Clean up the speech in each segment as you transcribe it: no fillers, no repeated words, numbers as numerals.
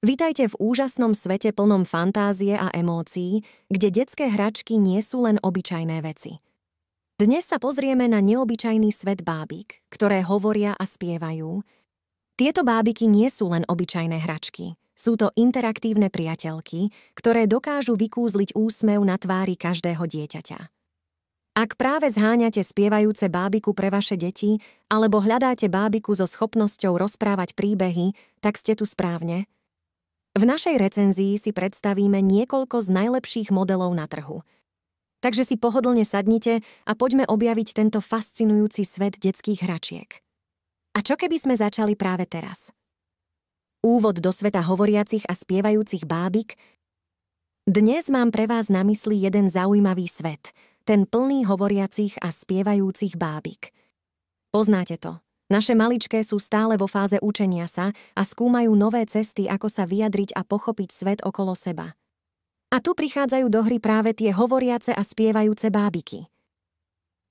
Vitajte v úžasnom svete plnom fantázie a emócií, kde detské hračky nie sú len obyčajné veci. Dnes sa pozrieme na neobyčajný svet bábik, ktoré hovoria a spievajú. Tieto bábiky nie sú len obyčajné hračky. Sú to interaktívne priateľky, ktoré dokážu vykúzliť úsmev na tvári každého dieťaťa. Ak práve zháňate spievajúce bábiku pre vaše deti, alebo hľadáte bábiku so schopnosťou rozprávať príbehy, tak ste tu správne. V našej recenzii si predstavíme niekoľko z najlepších modelov na trhu. Takže si pohodlne sadnite a poďme objaviť tento fascinujúci svet detských hračiek. A čo keby sme začali práve teraz? Úvod do sveta hovoriacich a spievajúcich bábik. Dnes mám pre vás na mysli jeden zaujímavý svet, ten plný hovoriacich a spievajúcich bábik. Poznáte to. Naše maličké sú stále vo fáze učenia sa a skúmajú nové cesty, ako sa vyjadriť a pochopiť svet okolo seba. A tu prichádzajú do hry práve tie hovoriace a spievajúce bábiky.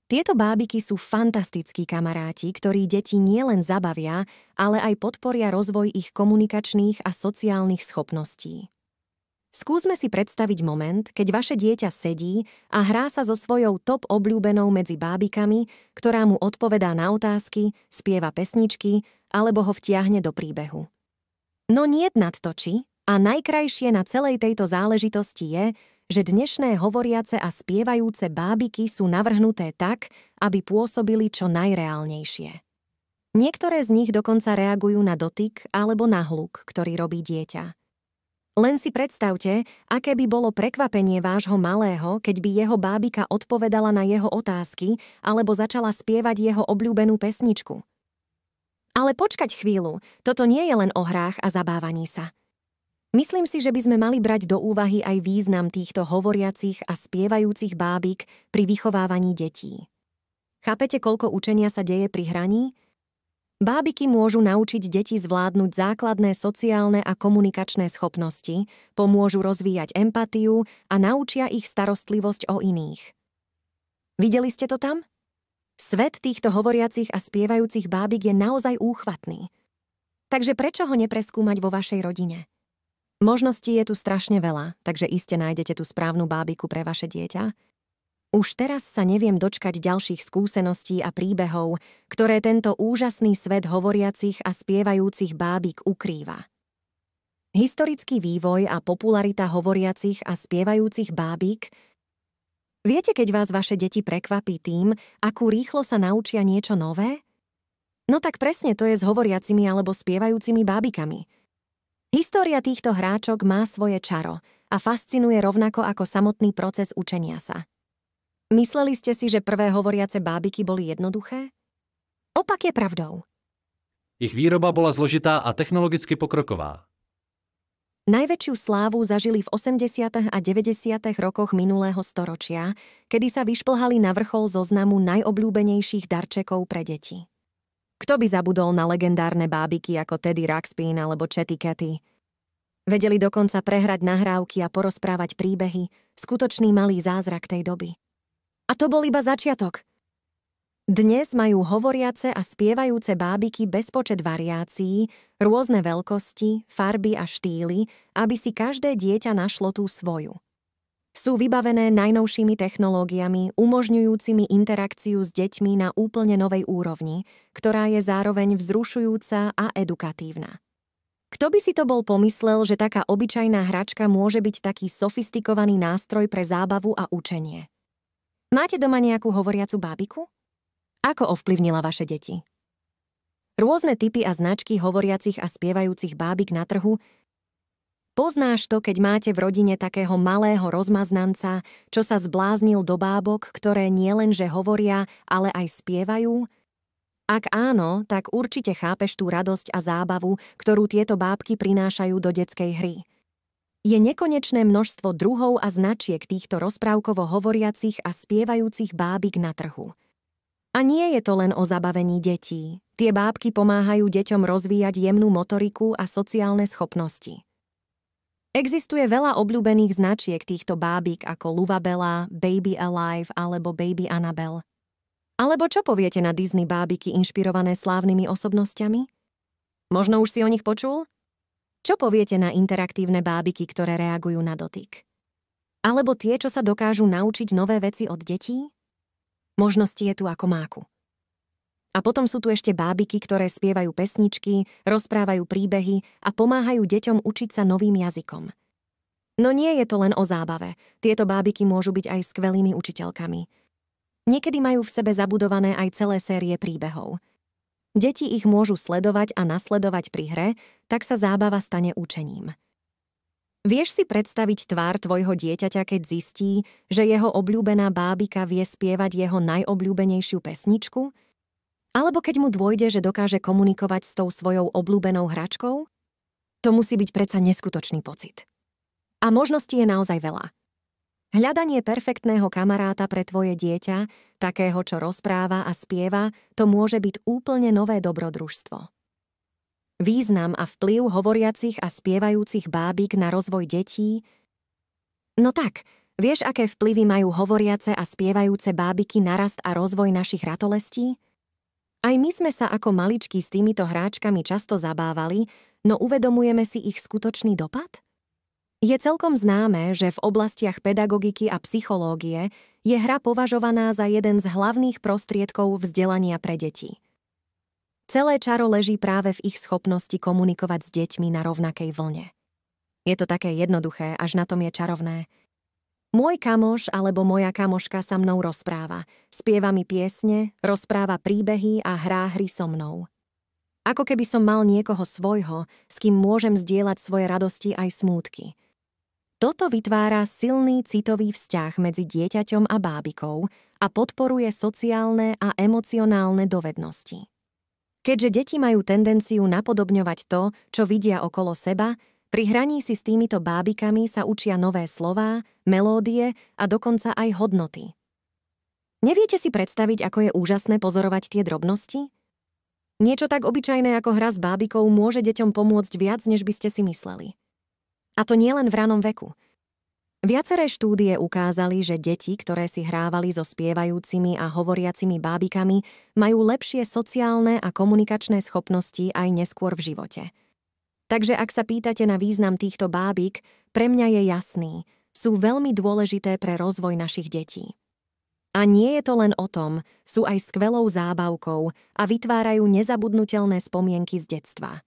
Tieto bábiky sú fantastickí kamaráti, ktorí deti nielen zabavia, ale aj podporia rozvoj ich komunikačných a sociálnych schopností. Skúsme si predstaviť moment, keď vaše dieťa sedí a hrá sa so svojou top obľúbenou medzi bábikami, ktorá mu odpovedá na otázky, spieva pesničky alebo ho vtiahne do príbehu. No niet nadtočí a najkrajšie na celej tejto záležitosti je, že dnešné hovoriace a spievajúce bábiky sú navrhnuté tak, aby pôsobili čo najreálnejšie. Niektoré z nich dokonca reagujú na dotyk alebo na hluk, ktorý robí dieťa. Len si predstavte, aké by bolo prekvapenie vášho malého, keď by jeho bábika odpovedala na jeho otázky alebo začala spievať jeho obľúbenú pesničku. Ale počkať chvíľu, toto nie je len o hrách a zabávaní sa. Myslím si, že by sme mali brať do úvahy aj význam týchto hovoriacich a spievajúcich bábik pri vychovávaní detí. Chápete, koľko učenia sa deje pri hraní? Bábiky môžu naučiť deti zvládnuť základné sociálne a komunikačné schopnosti, pomôžu rozvíjať empatiu a naučia ich starostlivosť o iných. Videli ste to tam? Svet týchto hovoriacich a spievajúcich bábik je naozaj úchvatný. Takže prečo ho nepreskúmať vo vašej rodine? Možností je tu strašne veľa, takže iste nájdete tú správnu bábiku pre vaše dieťa. Už teraz sa neviem dočkať ďalších skúseností a príbehov, ktoré tento úžasný svet hovoriacich a spievajúcich bábik ukrýva. Historický vývoj a popularita hovoriacich a spievajúcich bábik. Viete, keď vás vaše deti prekvapí tým, akú rýchlo sa naučia niečo nové? No tak presne to je s hovoriacimi alebo spievajúcimi bábikami. História týchto hráčok má svoje čaro a fascinuje rovnako ako samotný proces učenia sa. Mysleli ste si, že prvé hovoriace bábiky boli jednoduché? Opak je pravdou. Ich výroba bola zložitá a technologicky pokroková. Najväčšiu slávu zažili v 80. a 90. rokoch minulého storočia, kedy sa vyšplhali na vrchol zoznamu najobľúbenejších darčekov pre deti. Kto by zabudol na legendárne bábiky ako Teddy Ruxpin alebo Chatty Cathy? Vedeli dokonca prehrať nahrávky a porozprávať príbehy, skutočný malý zázrak tej doby. A to bol iba začiatok. Dnes majú hovoriace a spievajúce bábiky bezpočet variácií, rôzne veľkosti, farby a štýly, aby si každé dieťa našlo tú svoju. Sú vybavené najnovšími technológiami, umožňujúcimi interakciu s deťmi na úplne novej úrovni, ktorá je zároveň vzrušujúca a edukatívna. Kto by si to bol pomyslel, že taká obyčajná hračka môže byť taký sofistikovaný nástroj pre zábavu a učenie? Máte doma nejakú hovoriacu bábiku? Ako ovplyvnila vaše deti? Rôzne typy a značky hovoriacich a spievajúcich bábik na trhu. Poznáš to, keď máte v rodine takého malého rozmaznanca, čo sa zbláznil do bábok, ktoré nielenže hovoria, ale aj spievajú? Ak áno, tak určite chápeš tú radosť a zábavu, ktorú tieto bábky prinášajú do detskej hry. Je nekonečné množstvo druhov a značiek týchto rozprávkovo hovoriacich a spievajúcich bábik na trhu. A nie je to len o zabavení detí. Tie bábky pomáhajú deťom rozvíjať jemnú motoriku a sociálne schopnosti. Existuje veľa obľúbených značiek týchto bábik ako Luvabella, Baby Alive alebo Baby Annabelle. Alebo čo poviete na Disney bábiky inšpirované slávnymi osobnosťami? Možno už si o nich počul? Čo poviete na interaktívne bábiky, ktoré reagujú na dotyk? Alebo tie, čo sa dokážu naučiť nové veci od detí? Možností je tu ako máku. A potom sú tu ešte bábiky, ktoré spievajú pesničky, rozprávajú príbehy a pomáhajú deťom učiť sa novým jazykom. No nie je to len o zábave. Tieto bábiky môžu byť aj skvelými učiteľkami. Niekedy majú v sebe zabudované aj celé série príbehov. Deti ich môžu sledovať a nasledovať pri hre, tak sa zábava stane učením. Vieš si predstaviť tvár tvojho dieťaťa, keď zistí, že jeho obľúbená bábika vie spievať jeho najobľúbenejšiu pesničku? Alebo keď mu dôjde, že dokáže komunikovať s tou svojou obľúbenou hračkou? To musí byť predsa neskutočný pocit. A možností je naozaj veľa. Hľadanie perfektného kamaráta pre tvoje dieťa, takého, čo rozpráva a spieva, to môže byť úplne nové dobrodružstvo. Význam a vplyv hovoriacich a spievajúcich bábik na rozvoj detí? No tak, vieš, aké vplyvy majú hovoriace a spievajúce bábiky na rast a rozvoj našich ratolestí? Aj my sme sa ako maličky s týmito hráčkami často zabávali, no uvedomujeme si ich skutočný dopad? Je celkom známe, že v oblastiach pedagogiky a psychológie je hra považovaná za jeden z hlavných prostriedkov vzdelania pre deti. Celé čaro leží práve v ich schopnosti komunikovať s deťmi na rovnakej vlne. Je to také jednoduché, až na tom je čarovné. Môj kamoš alebo moja kamoška sa mnou rozpráva, spieva mi piesne, rozpráva príbehy a hrá hry so mnou. Ako keby som mal niekoho svojho, s kým môžem zdieľať svoje radosti aj smútky. Toto vytvára silný citový vzťah medzi dieťaťom a bábikou a podporuje sociálne a emocionálne dovednosti. Keďže deti majú tendenciu napodobňovať to, čo vidia okolo seba, pri hraní si s týmito bábikami sa učia nové slová, melódie a dokonca aj hodnoty. Neviete si predstaviť, ako je úžasné pozorovať tie drobnosti? Niečo tak obyčajné ako hra s bábikou môže deťom pomôcť viac, než by ste si mysleli. A to nie len v ranom veku. Viaceré štúdie ukázali, že deti, ktoré si hrávali so spievajúcimi a hovoriacimi bábikami, majú lepšie sociálne a komunikačné schopnosti aj neskôr v živote. Takže ak sa pýtate na význam týchto bábik, pre mňa je jasný, sú veľmi dôležité pre rozvoj našich detí. A nie je to len o tom, sú aj skvelou zábavkou a vytvárajú nezabudnutelné spomienky z detstva.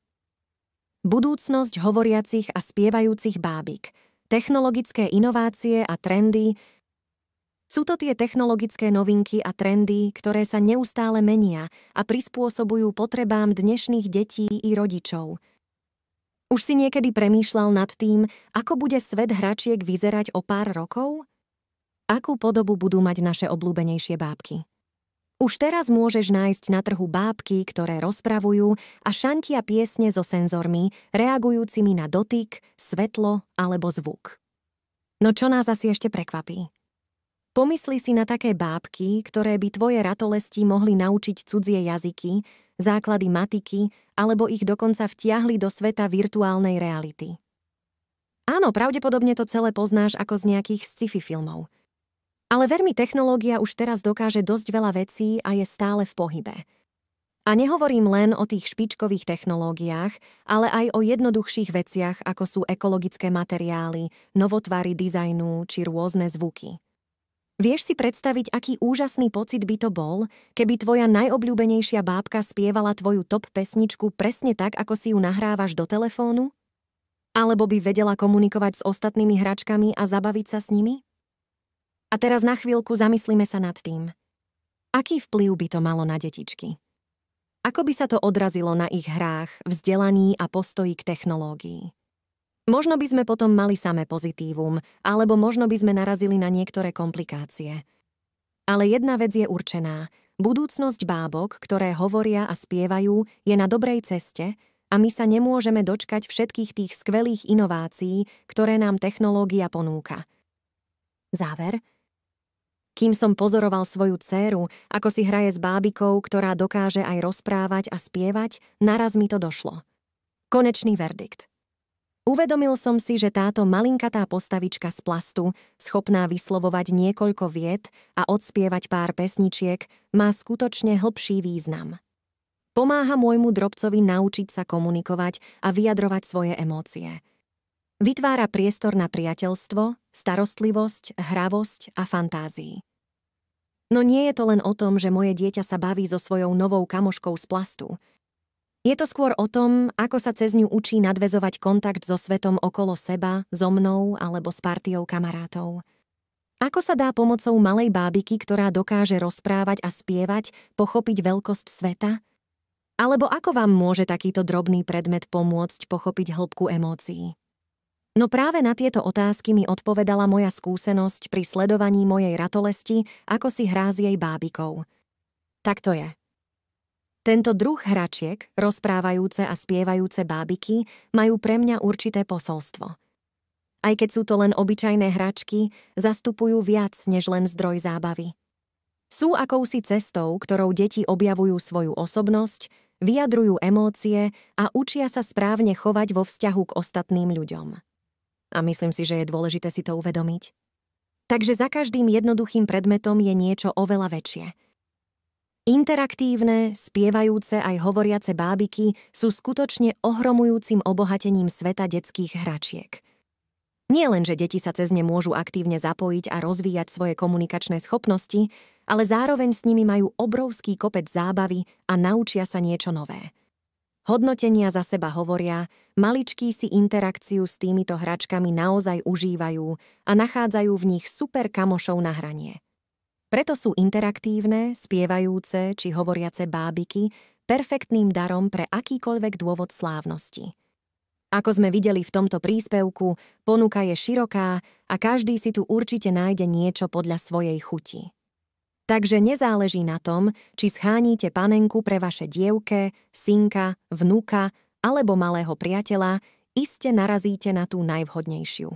Budúcnosť hovoriacich a spievajúcich bábik, technologické inovácie a trendy. Sú to tie technologické novinky a trendy, ktoré sa neustále menia a prispôsobujú potrebám dnešných detí i rodičov. Už si niekedy premýšľal nad tým, ako bude svet hračiek vyzerať o pár rokov? Akú podobu budú mať naše obľúbenejšie bábky? Už teraz môžeš nájsť na trhu bábky, ktoré rozpravujú a šantia piesne so senzormi, reagujúcimi na dotyk, svetlo alebo zvuk. No čo nás asi ešte prekvapí? Pomysli si na také bábky, ktoré by tvoje ratolesti mohli naučiť cudzie jazyky, základy matiky, alebo ich dokonca vtiahli do sveta virtuálnej reality. Áno, pravdepodobne to celé poznáš ako z nejakých sci-fi filmov. Ale ver mi, technológia už teraz dokáže dosť veľa vecí a je stále v pohybe. A nehovorím len o tých špičkových technológiách, ale aj o jednoduchších veciach, ako sú ekologické materiály, novotvary dizajnu či rôzne zvuky. Vieš si predstaviť, aký úžasný pocit by to bol, keby tvoja najobľúbenejšia bábka spievala tvoju top pesničku presne tak, ako si ju nahrávaš do telefónu? Alebo by vedela komunikovať s ostatnými hračkami a zabaviť sa s nimi? A teraz na chvíľku zamyslíme sa nad tým. Aký vplyv by to malo na detičky? Ako by sa to odrazilo na ich hrách, vzdelaní a postoji k technológii? Možno by sme potom mali samé pozitívum, alebo možno by sme narazili na niektoré komplikácie. Ale jedna vec je určená. Budúcnosť bábok, ktoré hovoria a spievajú, je na dobrej ceste a my sa nemôžeme dočkať všetkých tých skvelých inovácií, ktoré nám technológia ponúka. Záver. Kým som pozoroval svoju dcéru, ako si hraje s bábikou, ktorá dokáže aj rozprávať a spievať, naraz mi to došlo. Konečný verdikt. Uvedomil som si, že táto malinkatá postavička z plastu, schopná vyslovovať niekoľko viet a odspievať pár pesničiek, má skutočne hlbší význam. Pomáha môjmu drobcovi naučiť sa komunikovať a vyjadrovať svoje emócie. Vytvára priestor na priateľstvo, starostlivosť, hravosť a fantázii. No nie je to len o tom, že moje dieťa sa baví so svojou novou kamoškou z plastu. Je to skôr o tom, ako sa cez ňu učí nadväzovať kontakt so svetom okolo seba, so mnou alebo s partiou kamarátov. Ako sa dá pomocou malej bábiky, ktorá dokáže rozprávať a spievať, pochopiť veľkosť sveta? Alebo ako vám môže takýto drobný predmet pomôcť pochopiť hĺbku emócií? No práve na tieto otázky mi odpovedala moja skúsenosť pri sledovaní mojej ratolesti, ako si hrá s jej bábikou. Tak to je. Tento druh hračiek, rozprávajúce a spievajúce bábiky, majú pre mňa určité posolstvo. Aj keď sú to len obyčajné hračky, zastupujú viac než len zdroj zábavy. Sú akousi cestou, ktorou deti objavujú svoju osobnosť, vyjadrujú emócie a učia sa správne chovať vo vzťahu k ostatným ľuďom. A myslím si, že je dôležité si to uvedomiť. Takže za každým jednoduchým predmetom je niečo oveľa väčšie. Interaktívne, spievajúce aj hovoriace bábiky sú skutočne ohromujúcim obohatením sveta detských hračiek. Nie len, že deti sa cez ne môžu aktívne zapojiť a rozvíjať svoje komunikačné schopnosti, ale zároveň s nimi majú obrovský kopec zábavy a naučia sa niečo nové. Hodnotenia za seba hovoria, maličkí si interakciu s týmito hračkami naozaj užívajú a nachádzajú v nich super kamošov na hranie. Preto sú interaktívne, spievajúce či hovoriace bábiky perfektným darom pre akýkoľvek dôvod slávnosti. Ako sme videli v tomto príspevku, ponuka je široká a každý si tu určite nájde niečo podľa svojej chuti. Takže nezáleží na tom, či schánite panenku pre vaše dievke, synka, vnuka alebo malého priateľa, iste narazíte na tú najvhodnejšiu.